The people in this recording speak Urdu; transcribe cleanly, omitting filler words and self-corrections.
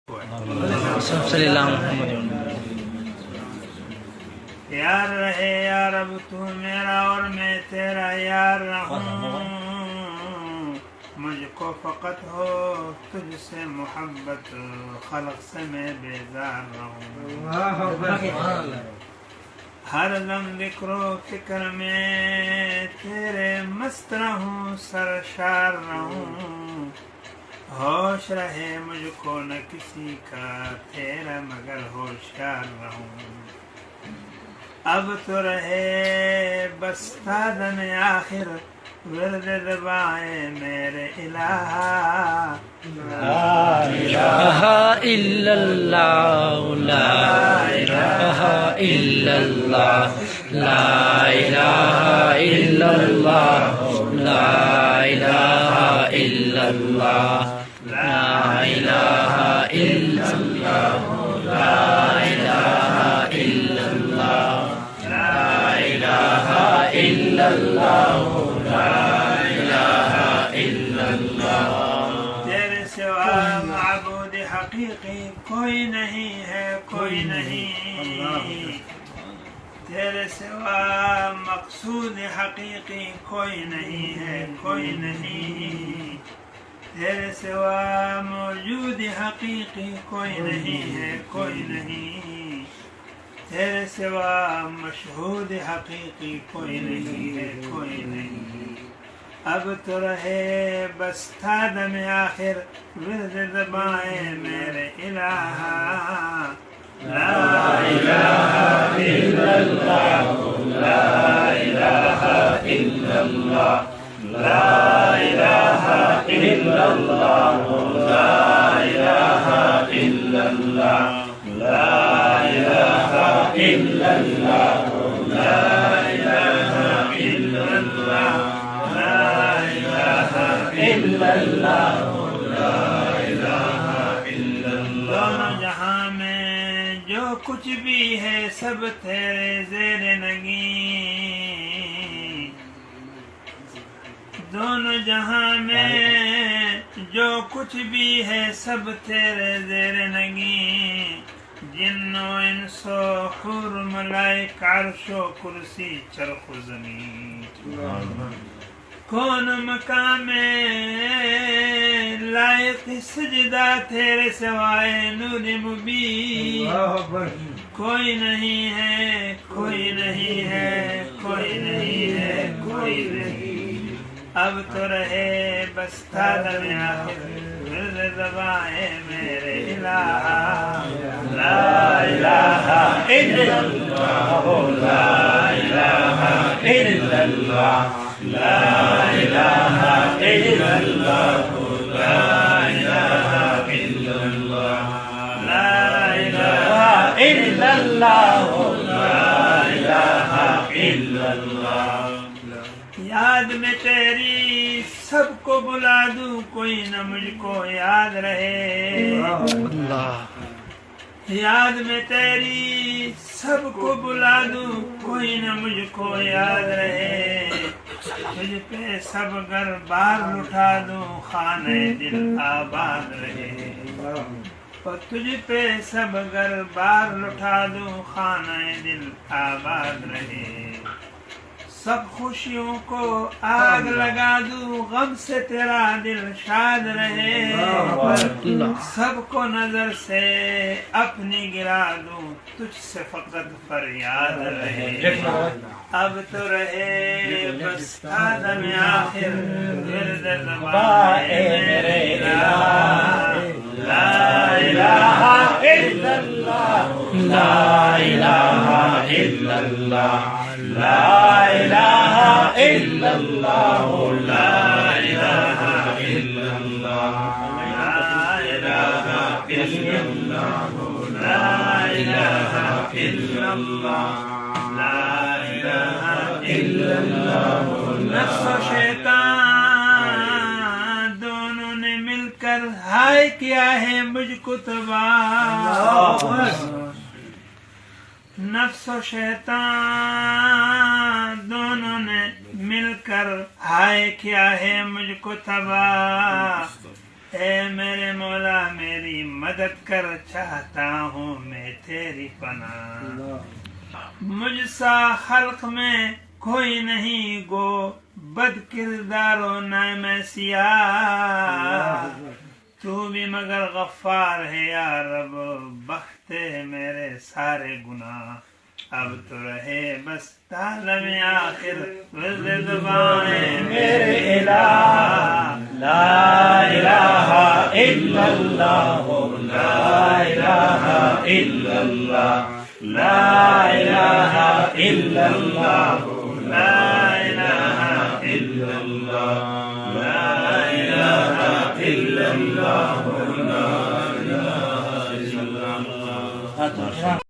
صلی اللہ محمد یار رہے یا رب تو میرا اور میں تیرا یار رہوں، مجھ کو فقط ہو تجھ سے محبت، خلق سے میں بیزار رہوں۔ ہر دم ذکر و فکر میں تیرے مست رہوں، سرشار رہوں، ہوش رہے مجھ کو نہ کسی کا، تیرا مگر ہوشیار رہوں۔ اب تو رہے بس تا دم آخر، ورد دبائے میرے الہ، لا الہ الا اللہ، لا الہ الا اللہ، لا الہ الا اللہ، لا الہ الا اللہ، لا الہ الا اللہ، لا الہ الا اللہ، لا الہ الا اللہ، لا الہ الا اللہ۔ تیرے سوا معبود حقیقی کوئی نہیں ہے، کوئی نہیں، تیرے سوا مقصود حقیقی کوئی نہیں ہے، کوئی نہیں، تیرے سوا موجود حقیقی کوئی نہیں ہے، کوئی نہیں، تیرے سوا مشہود حقیقی کوئی نہیں ہے، کوئی نہیں۔ اب تو رہے بس تا دم آخر، ورد دبائے میرے الہ، لا الہ الا اللہ، لا الہ الا اللہ، لا الہ الا اللہ، لا الہ الا اللہ، لا الہ الا اللہ، لا الہ الا اللہ، لا الہ الا اللہ، لا الہ الا اللہ۔ دونوں جہاں میں جو کچھ بھی ہے سب تیرے زیر نگیں، دونوں جہاں میں جو کچھ بھی ہے سب تیرے زیر نگیں، جن و انس و حور ملائک، عرش و کرسی، چرخ و زمین، کون مقام لائق سجدہ تیرے سوائے نور مبین، کوئی نہیں ہے، کوئی نہیں ہے، کوئی نہیں ہے، کوئی نہیں۔ اب تو رہے بس تا دم آخر، ورد دبائے میرے الہ، لا الہ الا اللہ، لا الہ الا اللہ، لا الہ الا اللہ، لا الہ الا اللہ، لا الہ الا اللہ، لا الہ الا اللہ۔ یاد میں تیری سب کو بلا دوں، کوئی نہ مجھ کو یاد رہے، یاد میں تیری سب کو بلا دوں، کوئی نہ مجھ کو یاد رہے، تجھ پہ سب گھر بار لٹا دوں، خانہ دل آباد رہے، اور تجھ پہ سب گھر بار لٹا دوں، خانہ دل آباد رہے، سب خوشیوں کو آگ لگا دوں، غم سے تیرا دل شاد رہے، سب کو نظر سے اپنی گرا دوں، تجھ سے فقط فریاد رہے۔ اب تو رہے بس تا دم آخر، ورد دبائے میرے الہ، لا الہ الا اللہ، لا الہ الا اللہ، لا الہ الا اللہ، لا الہ الا اللہ، لا الہ الا اللہ، لا الہ الا اللہ، لا الہ الا اللہ۔ نفس و شیطان دونوں نے مل کر ہائے کیا ہے مجھ کو تباہ، نفس و شیطان دونوں نے مل کر ہائے کیا ہے مجھ کو تباہ، اے میرے مولا میری مدد کر، چاہتا ہوں میں تیری پناہ، مجھ سا خلق میں کوئی نہیں گو بد کردار و نام سیاہ، تو بھی مگر غفار ہے یا رب، بختے میرے سارے گناہ، اب تو رہے بس تعلم آخر وزد زبان میرے الہ، لا الہ الا اللہ، لا الہ الا اللہ، لا الہ الا اللہ، لا الہ الا اللہ، لا الہ الا اللہ، لا الہ الا اللہ۔